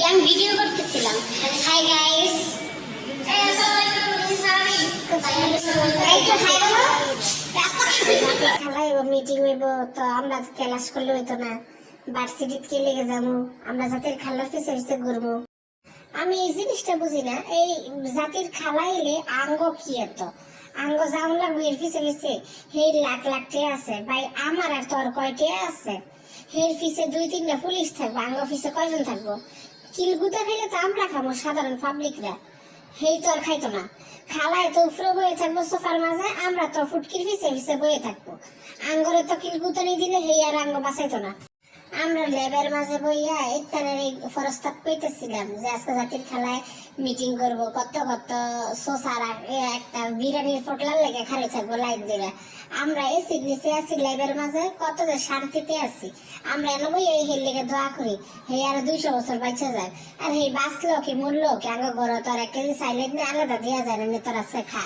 আমি ভিডিও করতেছিলাম। Hi guys, meeting হইব তো আমরা ক্লাস করলে হইতো না, ভার্সিটিতে কে লেগে যাবো, আমরা জাতির খালার পিছে পিছে ঘুরবো। আমি এই জিনিসটা বুঝি না, এই জাতির খালা এলে আঙ্গ কি এত আঙ্গ যাওন লাগবো এর পিছে পিছে। হের লাখ লাখ টিয়া আছে ভাই, আমার আর তোর কয় টিয়া আছে? হের পিছে 2-3টা পুলিশ থাকবো, আঙ্গ পিছে কয়জন থাকবো? কিলগুতা খাইলে তো আমরা খাবো, সাধারণ পাবলিকরা। হেই তো আর খাইতো না। খালায় তো উপরে বয়ে থাকবো সোফার মাঝে, আমরা তো ফুটকির পিছে পিছে বয়ে থাকবো। আঙ্গরে তো কিলগুতানি দিলে হেই আর আঙ্গ বাঁচাইতো না। আমরা ল্যাবের মাঝে বইয়া ইত্যানের এই প্রস্তাব কইতেছিলাম যে আজকে জাতির খেলায় মিটিং করব, কত কত সোসার একটা বিরিয়ানির ফটলার লেগে খালি থাকবো লাইন দিলে। আমরা এসির নিচে আছি ল্যাবের মাঝে, কত যে শান্তিতে আছি। আমরা এনে বই এই হের লেগে দোয়া করি হে আর 200 বছর বাঁচা যায়। আর হে বাঁচলো কি মরলো কি, আগে ঘর তো আর 1 কেজি সাইলেন্ট আলাদা দেওয়া যায় না, তোর আছে খা।